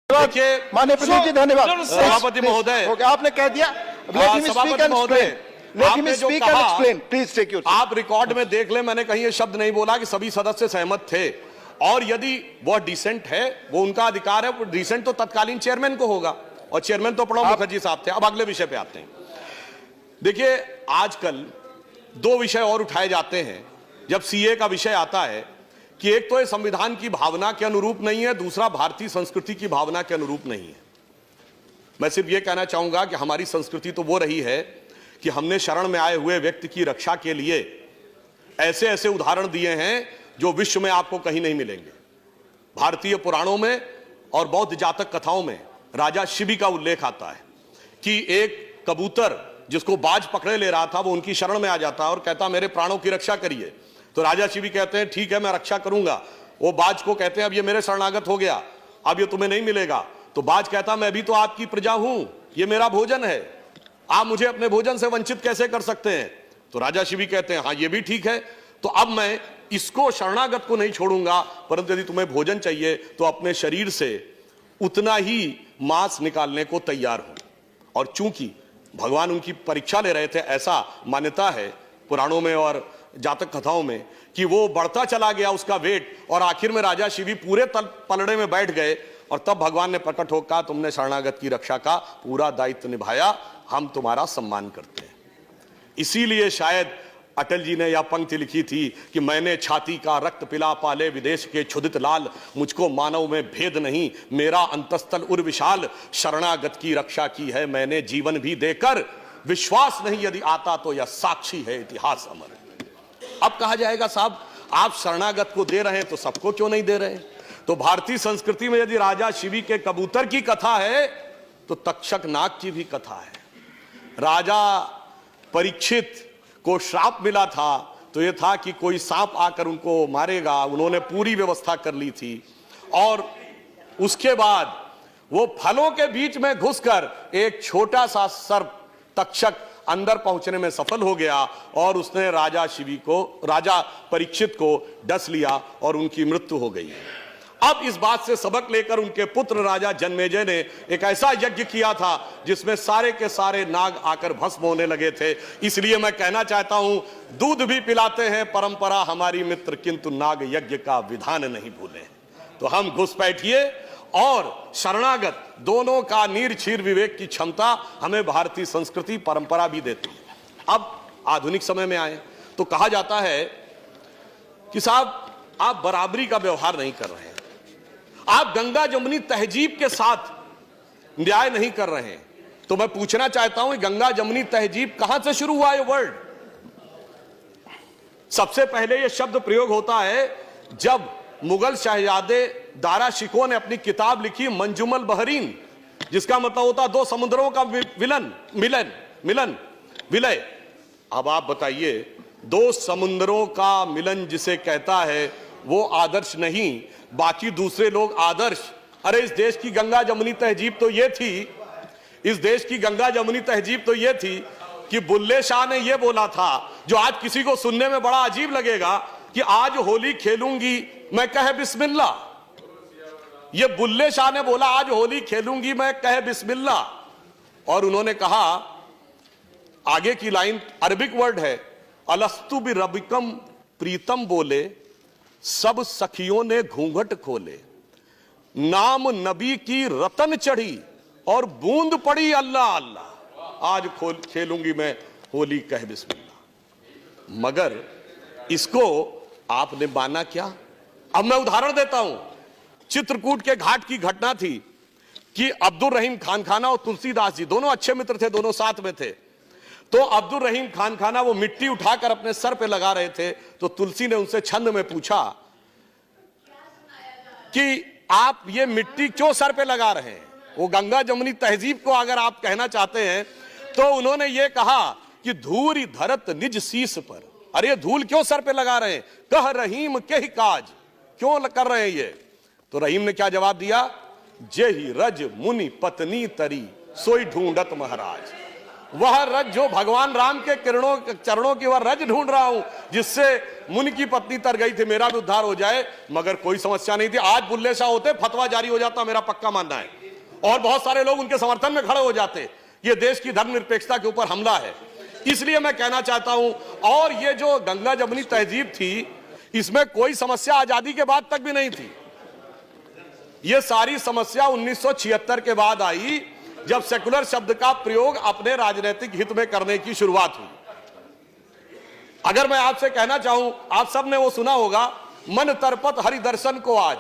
देखिए माननीय प्रतिनिधि जी, धन्यवाद। सभापति महोदय, आपने कह दिया। सभापति महोदय, आपने जो कहा, प्लीज टेक योर, आप रिकॉर्ड में देख ले, मैंने कहीं ये शब्द नहीं बोला कि सभी सदस्य सहमत थे। और यदि वह डिसेंट है, वो उनका अधिकार है, वो डिसेंट तो तत्कालीन चेयरमैन को होगा, और चेयरमैन तो प्रणब मुखर्जी साहब थे। अब अगले विषय पे आते हैं। देखिए, आजकल दो विषय और उठाए जाते हैं जब सीए का विषय आता है, कि एक तो ये संविधान की भावना के अनुरूप नहीं है, दूसरा भारतीय संस्कृति की भावना के अनुरूप नहीं है। मैं सिर्फ ये कहना चाहूंगा कि हमारी संस्कृति तो वो रही है कि हमने शरण में आए हुए व्यक्ति की रक्षा के लिए ऐसे ऐसे उदाहरण दिए हैं जो विश्व में आपको कहीं नहीं मिलेंगे। भारतीय पुराणों में और बौद्ध जातक कथाओं में राजा शिबी का उल्लेख आता है कि एक कबूतर जिसको बाज पकड़े ले रहा था, वो उनकी शरण में आ जाता और कहता मेरे प्राणों की रक्षा करिए। तो राजा शिबी कहते हैं ठीक है, मैं रक्षा करूंगा। वो बाज को कहते हैं अब ये मेरे शरणागत हो गया, अब ये तुम्हें नहीं मिलेगा। तो बाज कहता मैं भी तो आपकी प्रजा हूं, ये मेरा भोजन है, आप मुझे अपने भोजन से वंचित कैसे कर सकते हैं। तो राजा शिबी कहते हैं हाँ ये भी ठीक है, तो अब मैं इसको शरणागत को नहीं छोड़ूंगा, परंतु यदि तुम्हें भोजन चाहिए तो अपने शरीर से उतना ही मांस निकालने को तैयार हो। और चूंकि भगवान उनकी परीक्षा ले रहे थे, ऐसा मान्यता है पुराणों में और जातक कथाओं में, कि वो बढ़ता चला गया उसका वेट, और आखिर में राजा शिवी पूरे पलड़े में बैठ गए। और तब भगवान ने प्रकट होकर कहा तुमने शरणागत की रक्षा का पूरा दायित्व निभाया, हम तुम्हारा सम्मान करते हैं। इसीलिए शायद अटल जी ने यह पंक्ति लिखी थी कि मैंने छाती का रक्त पिला पाले विदेश के क्षुधित लाल, मुझको मानव में भेद नहीं, मेरा अंतस्तल उर विशाल, शरणागत की रक्षा की है मैंने जीवन भी देकर, विश्वास नहीं यदि आता तो यह साक्षी है इतिहास अमर। अब कहा जाएगा साहब आप शरणागत को दे रहे हैं तो सबको क्यों नहीं दे रहे। तो भारतीय संस्कृति में यदि राजा शिवी के कबूतर की कथा है तो तक्षक नाग की भी कथा है। राजा परीक्षित को श्राप मिला था तो यह था कि कोई सांप आकर उनको मारेगा, उन्होंने पूरी व्यवस्था कर ली थी। और उसके बाद वो फलों के बीच में घुसकर एक छोटा सा सर्प तक्षक अंदर पहुंचने में सफल हो गया और उसने राजा परीक्षित को डस लिया और उनकी मृत्यु हो गई। अब इस बात से सबक लेकर उनके पुत्र राजा जन्मेजय ने एक ऐसा यज्ञ किया था जिसमें सारे के सारे नाग आकर भस्म होने लगे थे। इसलिए मैं कहना चाहता हूं, दूध भी पिलाते हैं परंपरा हमारी मित्र, किंतु नाग यज्ञ का विधान नहीं भूले। तो हम घुसपैठिए और शरणागत दोनों का नीरछीर विवेक की क्षमता हमें भारतीय संस्कृति परंपरा भी देती है। अब आधुनिक समय में आए तो कहा जाता है कि साहब आप बराबरी का व्यवहार नहीं कर रहे हैं, आप गंगा जमुनी तहजीब के साथ न्याय नहीं कर रहे हैं। तो मैं पूछना चाहता हूं गंगा जमुनी तहजीब कहां से शुरू हुआ ये वर्ड। सबसे पहले ये शब्द प्रयोग होता है जब मुगल शहजादे दारा शिकोह ने अपनी किताब लिखी मंजुमल बहरीन, जिसका मतलब होता दो समुद्रों का विलय। अब आप बताइए, दो समुद्रों का मिलन जिसे कहता है वो आदर्श नहीं, बाकी दूसरे लोग आदर्श। अरे इस देश की गंगा जमुनी तहजीब तो ये थी, इस देश की गंगा जमुनी तहजीब तो ये थी कि बुल्ले शाह ने ये बोला था, जो आज किसी को सुनने में बड़ा अजीब लगेगा, कि आज होली खेलूंगी मैं कहे बिस्मिल्लाह। ये बुल्ले शाह ने बोला आज होली खेलूंगी मैं कहे बिस्मिल्लाह। और उन्होंने कहा, आगे की लाइन अरबिक वर्ड है, अलस्तु बि रबिकम प्रीतम बोले, सब सखियों ने घूंघट खोले, नाम नबी की रतन चढ़ी और बूंद पड़ी अल्लाह अल्लाह, आज खेलूंगी मैं होली कह बिस्मिल्लाह। मगर इसको आपने माना क्या। अब मैं उदाहरण देता हूं, चित्रकूट के घाट की घटना थी कि अब्दुल रहीम खान खाना और तुलसीदास जी दोनों अच्छे मित्र थे, दोनों साथ में थे। तो अब्दुल रहीम खान खाना वो मिट्टी उठाकर अपने सर पे लगा रहे थे, तो तुलसी ने उनसे छंद में पूछा कि आप ये मिट्टी क्यों सर पे लगा रहे हैं। वो गंगा जमुनी तहजीब को अगर आप कहना चाहते हैं तो उन्होंने ये कहा कि धूरी धरत निज शीस पर, अरे धूल क्यों सर पे लगा रहे हैं, कह रहीम के ही काज, क्यों कर रहे हैं ये। तो रहीम ने क्या जवाब दिया, जेही रज मुनि पत्नी तरी सोई ढूंढत महाराज। वह रज जो भगवान राम के चरणों की वह रज ढूंढ रहा हूं जिससे मुनि की पत्नी तर गई थी, मेरा भी उद्धार हो जाए। मगर कोई समस्या नहीं थी। आज बुल्ले शाह होते, फतवा जारी हो जाता, मेरा पक्का मानना है, और बहुत सारे लोग उनके समर्थन में खड़े हो जाते। ये देश की धर्मनिरपेक्षता के ऊपर हमला है। इसलिए मैं कहना चाहता हूं, और ये जो गंगा जमुनी तहजीब थी, इसमें कोई समस्या आजादी के बाद तक भी नहीं थी। ये सारी समस्या 1976 के बाद आई, जब सेकुलर शब्द का प्रयोग अपने राजनीतिक हित में करने की शुरुआत हुई। अगर मैं आपसे कहना चाहूं, आप सब ने वो सुना होगा, मन तरपत हरि दर्शन को आज,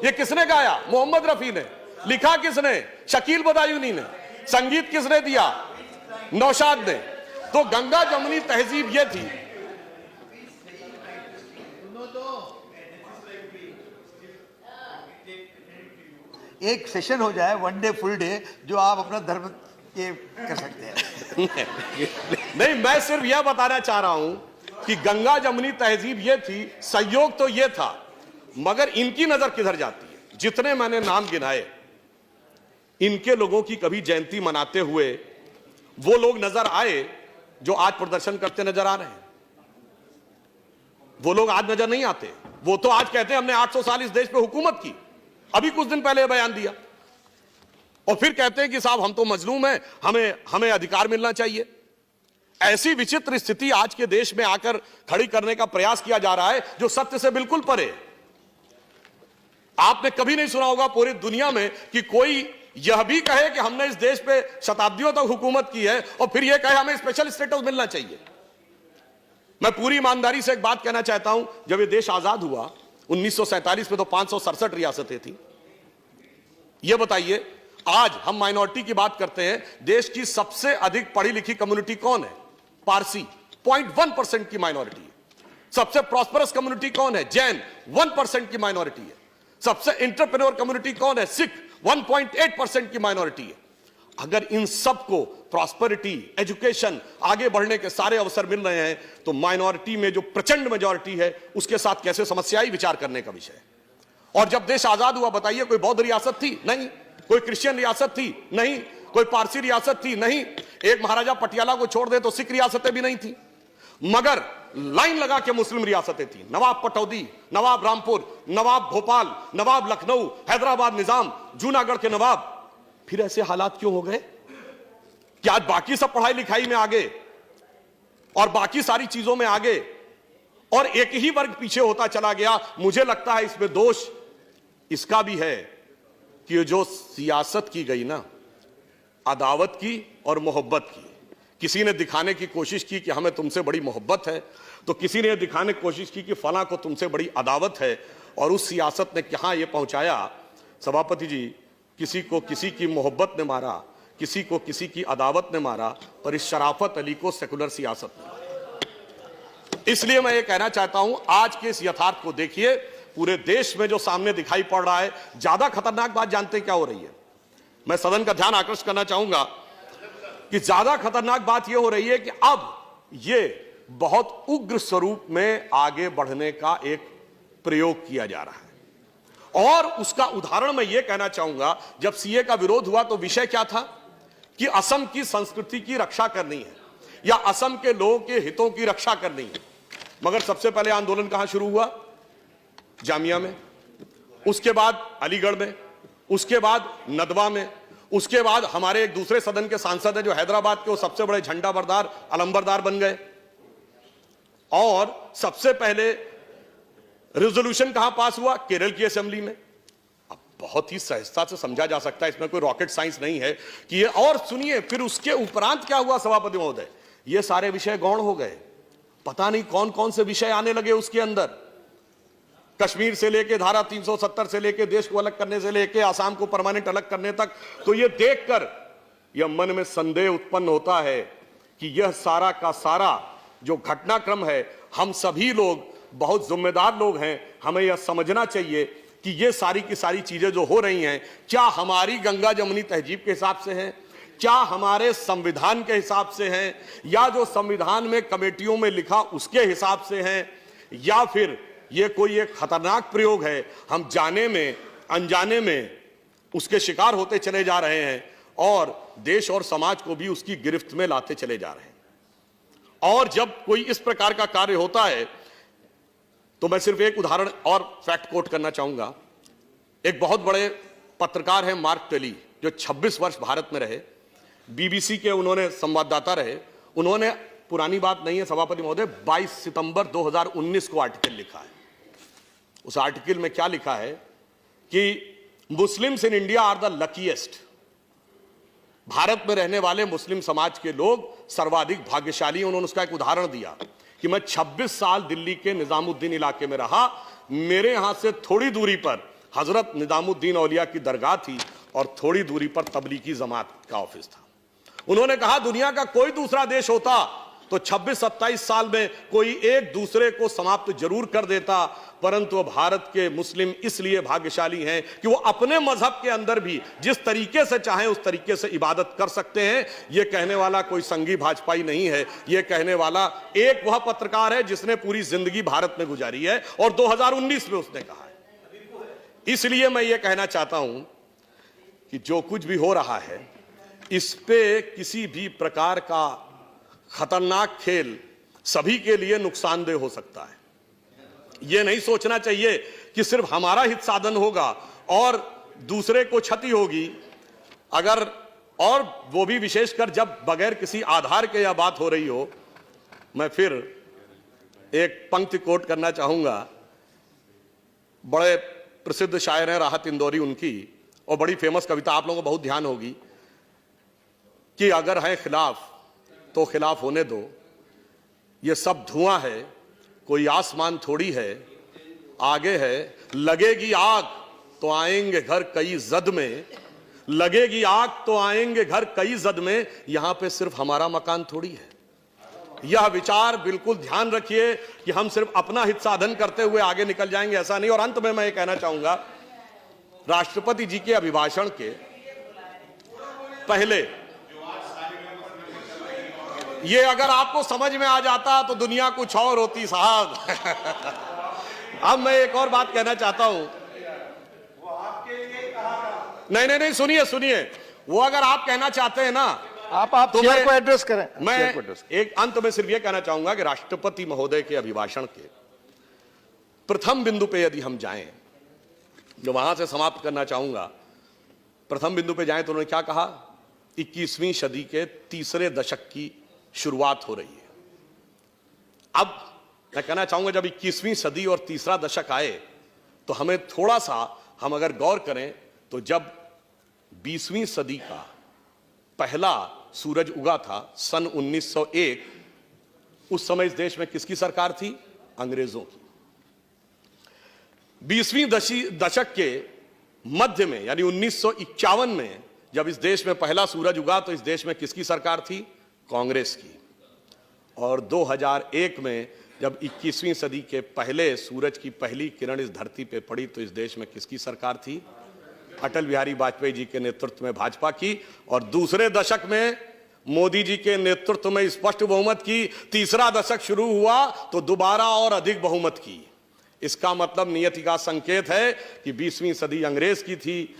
ये किसने गाया? मोहम्मद रफी ने। लिखा किसने? शकील बदायूनी ने। संगीत किसने दिया? नौशाद ने। तो गंगा जमुनी तहजीब ये थी। एक सेशन हो जाए, वन डे फुल डे, जो आप अपना धर्म ये कर सकते हैं। नहीं, मैं सिर्फ यह बताना चाह रहा हूं कि गंगा जमुनी तहजीब ये थी, संयोग तो ये था, मगर इनकी नजर किधर जाती है? जितने मैंने नाम गिनाए, इनके लोगों की कभी जयंती मनाते हुए वो लोग नजर आए जो आज प्रदर्शन करते नजर आ रहे हैं? वो लोग आज नजर नहीं आते। वो तो आज कहते हैं हमने 800 साल इस देश पे हुकूमत की। अभी कुछ दिन पहले बयान दिया, और फिर कहते हैं कि साहब हम तो मजलूम हैं, हमें अधिकार मिलना चाहिए। ऐसी विचित्र स्थिति आज के देश में आकर खड़ी करने का प्रयास किया जा रहा है जो सत्य से बिल्कुल परे। आपने कभी नहीं सुना होगा पूरी दुनिया में कि कोई यह भी कहे कि हमने इस देश पे शताब्दियों तक हुकूमत की है और फिर यह कहे हमें स्पेशल स्टेटस मिलना चाहिए। मैं पूरी ईमानदारी से एक बात कहना चाहता हूं, जब यह देश आजाद हुआ 1947 में, तो 567 रियासतें थी। यह बताइए, आज हम माइनॉरिटी की बात करते हैं, देश की सबसे अधिक पढ़ी लिखी कम्युनिटी कौन है? पारसी, 0.1% की माइनॉरिटी है। सबसे प्रॉस्परस कम्युनिटी कौन है? जैन, 1% की माइनॉरिटी है। सबसे एंटरप्रेन्योर कम्युनिटी कौन है? सिख, 1.8% की माइनॉरिटी है। अगर इन सबको प्रॉस्पेरिटी, एजुकेशन, आगे बढ़ने के सारे अवसर मिल रहे हैं, तो माइनॉरिटी में जो प्रचंड मेजॉरिटी है उसके साथ कैसे समस्याएं, विचार करने का विषय है। और जब देश आजाद हुआ, बताइए, कोई बौद्ध रियासत थी? नहीं। कोई क्रिश्चियन रियासत थी? नहीं। कोई पारसी रियासत थी? नहीं। एक महाराजा पटियाला को छोड़ दे तो सिख रियासतें भी नहीं थी, मगर लाइन लगा के मुस्लिम रियासतें थी। नवाब पटौदी, नवाब रामपुर, नवाब भोपाल, नवाब लखनऊ, हैदराबाद निजाम, जूनागढ़ के नवाब। फिर ऐसे हालात क्यों हो गए कि आज बाकी सब पढ़ाई लिखाई में आगे और बाकी सारी चीजों में आगे, और एक ही वर्ग पीछे होता चला गया? मुझे लगता है इसमें दोष इसका भी है कि जो सियासत की गई ना, अदावत की और मोहब्बत की। किसी ने दिखाने की कोशिश की कि हमें तुमसे बड़ी मोहब्बत है, तो किसी ने दिखाने की कोशिश की कि फला को तुमसे बड़ी अदावत है, और उस सियासत ने कहां यह पहुंचाया सभापति जी, किसी को किसी की मोहब्बत ने मारा, किसी को किसी की अदावत ने मारा, पर इस शराफत अली को सेकुलर सियासत ने मारा। इसलिए मैं ये कहना चाहता हूं, आज के इस यथार्थ को देखिए, पूरे देश में जो सामने दिखाई पड़ रहा है। ज्यादा खतरनाक बात जानते हैं क्या हो रही है? मैं सदन का ध्यान आकर्षित करना चाहूंगा कि ज्यादा खतरनाक बात यह हो रही है कि अब यह बहुत उग्र स्वरूप में आगे बढ़ने का एक प्रयोग किया जा रहा है। और उसका उदाहरण मैं यह कहना चाहूंगा, जब सीए का विरोध हुआ तो विषय क्या था कि असम की संस्कृति की रक्षा करनी है या असम के लोगों के हितों की रक्षा करनी है। मगर सबसे पहले आंदोलन कहां शुरू हुआ? जामिया में, उसके बाद अलीगढ़ में, उसके बाद नदवा में, उसके बाद हमारे एक दूसरे सदन के सांसद हैं जो हैदराबाद के, वो सबसे बड़े झंडा बरदार, अलंबरदार बन गए। और सबसे पहले रेजोल्यूशन कहां पास हुआ? केरल की असेंबली में। अब बहुत ही सहजता से समझा जा सकता है, इसमें कोई रॉकेट साइंस नहीं है कि ये। और सुनिए, फिर उसके उपरांत क्या हुआ सभापति महोदय? ये सारे विषय गौण हो गए। पता नहीं कौन कौन से विषय आने लगे उसके अंदर। कश्मीर से लेके धारा 370 से लेके देश को अलग करने से लेके आसाम को परमानेंट अलग करने तक। तो ये देखकर यह मन में संदेह उत्पन्न होता है कि यह सारा का सारा जो घटनाक्रम है, हम सभी लोग बहुत जिम्मेदार लोग हैं, हमें यह समझना चाहिए कि ये सारी की सारी चीजें जो हो रही हैं, क्या हमारी गंगा जमुनी तहजीब के हिसाब से हैं, क्या हमारे संविधान के हिसाब से हैं, या जो संविधान में कमेटियों में लिखा उसके हिसाब से हैं, या फिर ये कोई एक खतरनाक प्रयोग है, हम जाने में अनजाने में उसके शिकार होते चले जा रहे हैं। और देश और समाज को भी उसकी गिरफ्त में लाते चले जा रहे हैं। और जब कोई इस प्रकार का कार्य होता है तो मैं सिर्फ एक उदाहरण और फैक्ट कोट करना चाहूंगा। एक बहुत बड़े पत्रकार हैं मार्क टेली, जो 26 वर्ष भारत में रहे, बीबीसी के उन्होंने संवाददाता रहे। उन्होंने, पुरानी बात नहीं है सभापति महोदय, 22 सितंबर 2019 को आर्टिकल लिखा है। उस आर्टिकल में क्या लिखा है कि Muslims in India are the luckiest. Bharat में रहने वाले मुस्लिम समाज के लोग सर्वाधिक भाग्यशाली। उन्होंने उसका एक उदाहरण दिया कि मैं 26 साल दिल्ली के निजामुद्दीन इलाके में रहा, मेरे यहां से थोड़ी दूरी पर हजरत निजामुद्दीन औलिया की दरगाह थी और थोड़ी दूरी पर तबलीगी जमात का ऑफिस था। उन्होंने कहा दुनिया का कोई दूसरा देश होता तो 26-27 साल में कोई एक दूसरे को समाप्त जरूर कर देता, परंतु भारत के मुस्लिम इसलिए भाग्यशाली हैं कि वो अपने मजहब के अंदर भी जिस तरीके से चाहें उस तरीके से इबादत कर सकते हैं। ये कहने वाला कोई संघी भाजपाई नहीं है, ये कहने वाला एक वह पत्रकार है जिसने पूरी जिंदगी भारत में गुजारी है और 2019 में उसने कहा है। इसलिए मैं ये कहना चाहता हूं कि जो कुछ भी हो रहा है इस पे किसी भी प्रकार का खतरनाक खेल सभी के लिए नुकसानदेह हो सकता है। यह नहीं सोचना चाहिए कि सिर्फ हमारा हित साधन होगा और दूसरे को क्षति होगी। अगर, और वो भी विशेषकर जब बगैर किसी आधार के यह बात हो रही हो। मैं फिर एक पंक्ति कोट करना चाहूंगा, बड़े प्रसिद्ध शायर हैं राहत इंदौरी उनकी, और बड़ी फेमस कविता, आप लोगों को बहुत ध्यान होगी, कि अगर है खिलाफ तो खिलाफ होने दो, ये सब धुआं है कोई आसमान थोड़ी है, आगे है लगेगी आग तो आएंगे घर कई जद में, लगेगी आग तो आएंगे घर कई जद में, यहां पे सिर्फ हमारा मकान थोड़ी है। यह विचार बिल्कुल ध्यान रखिए कि हम सिर्फ अपना हित साधन करते हुए आगे निकल जाएंगे, ऐसा नहीं। और अंत में मैं ये कहना चाहूंगा, राष्ट्रपति जी के अभिभाषण के पहले, ये अगर आपको समझ में आ जाता तो दुनिया कुछ और होती साहब। अब मैं एक और बात कहना चाहता हूं। नहीं, सुनिए, वो अगर आप कहना चाहते हैं ना, आप तो चेयर को एड्रेस करें। मैं चेयर को एड्रेस करें। एक अंत में सिर्फ यह कहना चाहूंगा कि राष्ट्रपति महोदय के अभिभाषण के प्रथम बिंदु पे यदि हम जाएं, जो वहां से समाप्त करना चाहूंगा, प्रथम बिंदु पे जाएं तो उन्होंने क्या कहा, 21वीं सदी के तीसरे दशक की शुरुआत हो रही है। अब मैं कहना चाहूंगा जब 21वीं सदी और तीसरा दशक आए तो हमें थोड़ा सा, हम अगर गौर करें तो जब 20वीं सदी का पहला सूरज उगा था सन 1901, उस समय इस देश में किसकी सरकार थी? अंग्रेजों की। 20वीं दशक के मध्य में यानी 1951 में जब इस देश में पहला सूरज उगा तो इस देश में किसकी सरकार थी? कांग्रेस की। और 2001 में जब 21वीं सदी के पहले सूरज की पहली किरण इस धरती पे पड़ी तो इस देश में किसकी सरकार थी? अटल बिहारी वाजपेयी जी के नेतृत्व में भाजपा की। और दूसरे दशक में मोदी जी के नेतृत्व में स्पष्ट बहुमत की। तीसरा दशक शुरू हुआ तो दोबारा और अधिक बहुमत की। इसका मतलब नियति का संकेत है कि 20वीं सदी अंग्रेज की थी,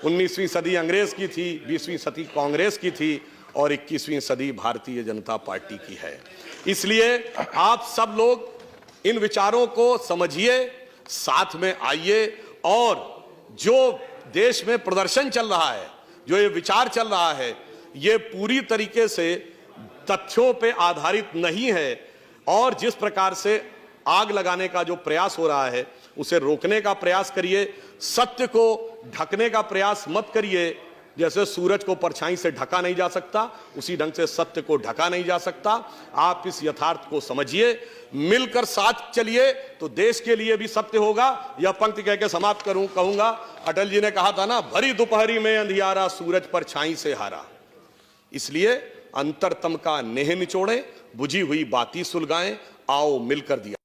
19वीं सदी अंग्रेज की थी, 20वीं सदी कांग्रेस की थी और 21वीं सदी भारतीय जनता पार्टी की है। इसलिए आप सब लोग इन विचारों को समझिए, साथ में आइए और जो देश में प्रदर्शन चल रहा है, जो ये विचार चल रहा है, ये पूरी तरीके से तथ्यों पे आधारित नहीं है और जिस प्रकार से आग लगाने का जो प्रयास हो रहा है उसे रोकने का प्रयास करिए। सत्य को ढकने का प्रयास मत करिए। जैसे सूरज को परछाई से ढका नहीं जा सकता, उसी ढंग से सत्य को ढका नहीं जा सकता। आप इस यथार्थ को समझिए, मिलकर साथ चलिए तो देश के लिए भी सत्य होगा। यह पंक्ति कह के समाप्त कहूंगा, अटल जी ने कहा था ना, भरी दोपहरी में अंधियारा सूरज परछाई से हारा। इसलिए अंतरतम का नेह निचोड़े, बुझी हुई बाती सुलगाएं, आओ मिलकर दिया।